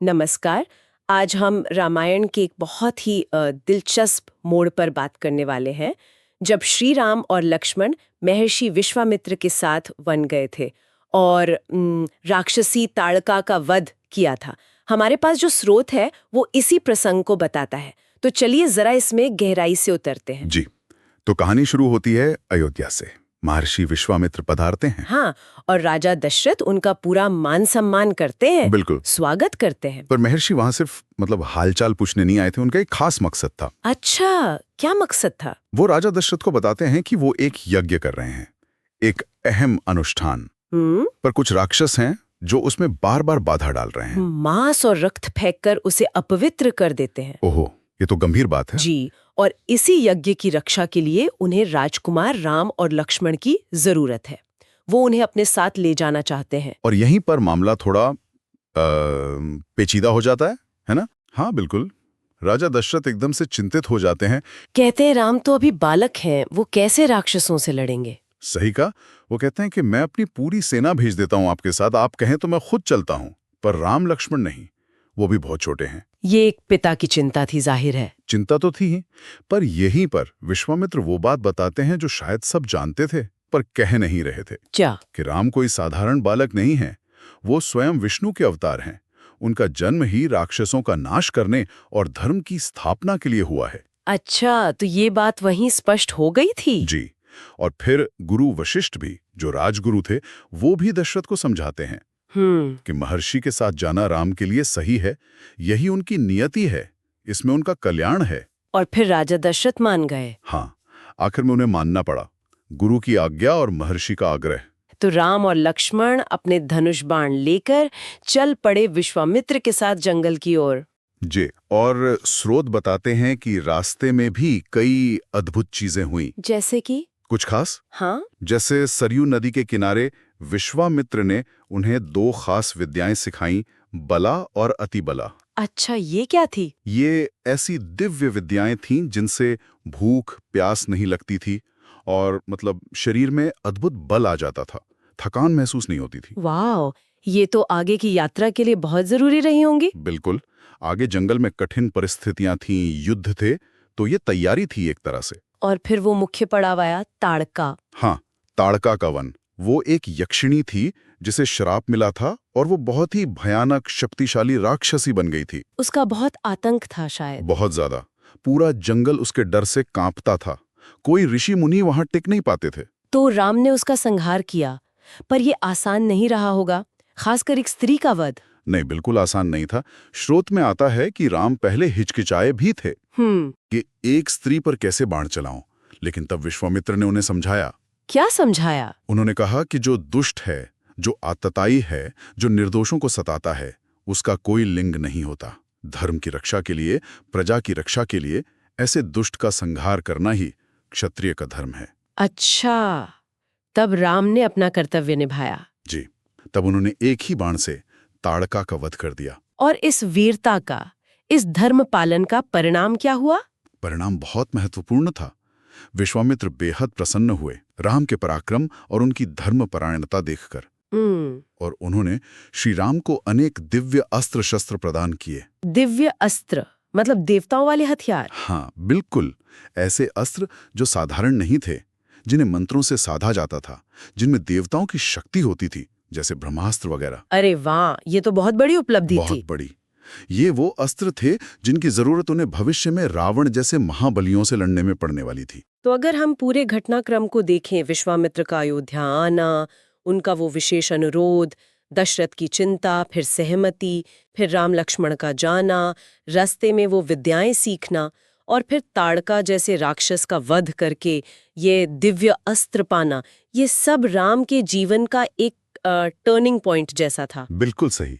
नमस्कार। आज हम रामायण के एक बहुत ही दिलचस्प मोड़ पर बात करने वाले हैं, जब श्री राम और लक्ष्मण महर्षि विश्वामित्र के साथ वन गए थे और राक्षसी ताड़का का वध किया था। हमारे पास जो स्रोत है वो इसी प्रसंग को बताता है, तो चलिए जरा इसमें गहराई से उतरते हैं। जी, तो कहानी शुरू होती है अयोध्या से। महर्षि विश्वामित्र पधारते हैं। हाँ, और राजा दशरथ उनका पूरा मान सम्मान करते हैं, बिल्कुल। स्वागत करते हैं। पर महर्षि वहां सिर्फ हालचाल पूछने नहीं आए थे, उनका एक खास मकसद था। अच्छा, क्या मकसद था? वो राजा दशरथ को बताते हैं कि वो एक यज्ञ कर रहे हैं, एक अहम अनुष्ठान। पर कुछ राक्षस हैं जो उसमें बार बार बाधा डाल रहे हैं। मांस और रक्त फेंककर उसे अपवित्र कर देते हैं। ओहो, ये तो गंभीर बात है। जी, और इसी यज्ञ की रक्षा के लिए उन्हें राजकुमार राम और लक्ष्मण की जरूरत है। वो उन्हें अपने साथ ले जाना चाहते हैं। और यहीं पर मामला थोड़ा पेचीदा हो जाता है ना? हाँ बिल्कुल। राजा दशरथ एकदम से चिंतित हो जाते हैं। कहते हैं राम तो अभी बालक हैं, वो कैसे राक्षसों से लड़ेंगे? सही कहा। वो कहते हैं कि मैं अपनी पूरी सेना भेज देता हूं आपके साथ, आप कहें तो मैं खुद चलता हूं। पर राम लक्ष्मण नहीं, वो भी बहुत छोटे हैं। ये एक पिता की चिंता थी, जाहिर है। चिंता तो थी ही, पर यहीं पर विश्वामित्र वो बात बताते हैं जो शायद सब जानते थे पर कह नहीं रहे थे। क्या? कि राम कोई साधारण बालक नहीं है, वो स्वयं विष्णु के अवतार हैं। उनका जन्म ही राक्षसों का नाश करने और धर्म की स्थापना के लिए हुआ है। अच्छा, तो ये बात वहीं स्पष्ट हो गई थी। जी, और फिर गुरु वशिष्ठ भी, जो राजगुरु थे, वो भी दशरथ को समझाते हैं कि महर्षि के साथ जाना राम के लिए सही है, यही उनकी नियति है, इसमें उनका कल्याण है। और फिर राजा दशरथ मान गए। हाँ, आखिर में उन्हें मानना पड़ा, गुरु की आज्ञा और महर्षि का आग्रह। तो राम और लक्ष्मण अपने धनुष बाण लेकर चल पड़े विश्वामित्र के साथ जंगल की ओर। जी, और स्रोत बताते हैं कि रास्ते में भी कई अद्भुत चीजें हुई। जैसे कि? कुछ खास? हाँ? जैसे सरयू नदी के किनारे विश्वामित्र ने उन्हें 2 खास विद्याएं सिखाई, बला और अतिबला। अच्छा, ये क्या थी? ये ऐसी दिव्य विद्याएं थीं जिनसे भूख प्यास नहीं लगती थी और शरीर में अद्भुत बल आ जाता था, थकान महसूस नहीं होती थी। वाह, ये तो आगे की यात्रा के लिए बहुत जरूरी रही होंगी। बिल्कुल। आगे जंगल में कठिन परिस्थितियां थीं, युद्ध थे, तो ये तैयारी थी एक तरह से। और फिर वो मुख्य पड़ाव आया, ताड़का। हाँ, ताड़का का वन। वो एक यक्षिणी थी जिसे श्राप मिला था और वो बहुत ही भयानक शक्तिशाली राक्षसी बन गई थी। उसका बहुत आतंक था शायद। बहुत ज्यादा। पूरा जंगल उसके डर से कांपता था। कोई ऋषि मुनि वहां टिक नहीं पाते थे। तो राम ने उसका संहार किया, पर ये आसान नहीं रहा होगा, खासकर एक स्त्री का वध। नहीं, बिल्कुल आसान नहीं था। स्रोत में आता है कि राम पहले हिचकिचाए भी थे कि एक स्त्री पर कैसे बाण चलाऊं, लेकिन तब विश्वामित्र ने उन्हें समझाया। क्या समझाया? उन्होंने कहा कि जो दुष्ट है, जो आतताई है, जो निर्दोषों को सताता है, उसका कोई लिंग नहीं होता। धर्म की रक्षा के लिए, प्रजा की रक्षा के लिए ऐसे दुष्ट का संहार करना ही क्षत्रिय का धर्म है। अच्छा, तब राम ने अपना कर्तव्य निभाया। जी, तब उन्होंने एक ही बाण से ताड़का का वध कर दिया। और इस वीरता का, इस धर्म पालन का परिणाम क्या हुआ? परिणाम बहुत महत्वपूर्ण था। विश्वामित्र बेहद प्रसन्न हुए राम के पराक्रम और उनकी धर्मपरायणता देखकर। और उन्होंने श्री राम को अनेक दिव्य अस्त्र शस्त्र प्रदान किए। दिव्य अस्त्र मतलब देवताओं वाले हथियार? हाँ बिल्कुल, ऐसे अस्त्र जो साधारण नहीं थे, जिन्हें मंत्रों से साधा जाता था, जिनमें देवताओं की शक्ति होती थी, जैसे ब्रह्मास्त्र वगैरह। अरे वाह, ये तो बहुत बड़ी उपलब्धि थी। बहुत बड़ी। ये वो अस्त्र थे जिनकी जरूरत उन्हें भविष्य में रावण जैसे महाबलियों से लड़ने में पड़ने वाली थी। तो अगर हम पूरे घटनाक्रम को देखें, विश्वामित्र का अयोध्या आना, उनका वो विशेष अनुरोध, दशरथ की चिंता, फिर सहमति, फिर राम लक्ष्मण का जाना, रास्ते में वो विद्याएं सीखना, और फिर ताड़का जैसे राक्षस का वध करके ये दिव्य अस्त्र पाना, ये सब राम के जीवन का एक टर्निंग पॉइंट जैसा था। बिल्कुल सही।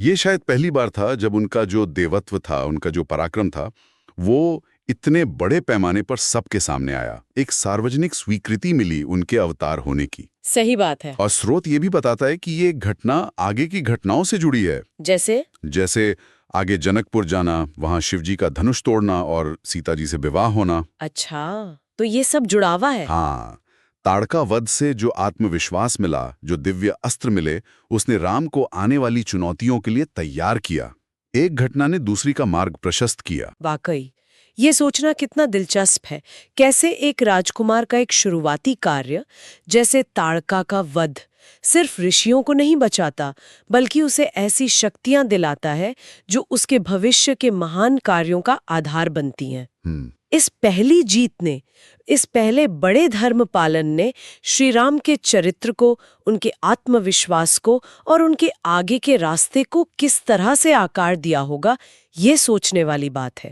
ये शायद पहली बार था जब उनका जो देवत्व था, उनका जो पराक्रम था, वो इतने बड़े पैमाने पर सबके सामने आया। एक सार्वजनिक स्वीकृति मिली उनके अवतार होने की। सही बात है। और स्रोत ये भी बताता है कि ये घटना आगे की घटनाओं से जुड़ी है। जैसे आगे जनकपुर जाना, वहां शिवजी का धनुष तोड़ना और सीता जी से विवाह होना। अच्छा, तो ये सब जुड़ावा है। हाँ, ताड़का वध से जो आत्मविश्वास मिला, जो दिव्य अस्त्र मिले, उसने राम को आने वाली चुनौतियों के लिए तैयार किया। एक घटना ने दूसरी का मार्ग प्रशस्त किया। वाकई ये सोचना कितना दिलचस्प है। कैसे एक राजकुमार का एक शुरुआती कार्य जैसे ताड़का का वध सिर्फ ऋषियों को नहीं बचाता, बल्कि उसे ऐसी शक्तियां दिलाता है जो उसके भविष्य के महान कार्यों का आधार बनती हैं। इस पहली जीत ने, इस पहले बड़े धर्म पालन ने श्री राम के चरित्र को, उनके आत्मविश्वास को और उनके आगे के रास्ते को किस तरह से आकार दिया होगा, ये सोचने वाली बात है।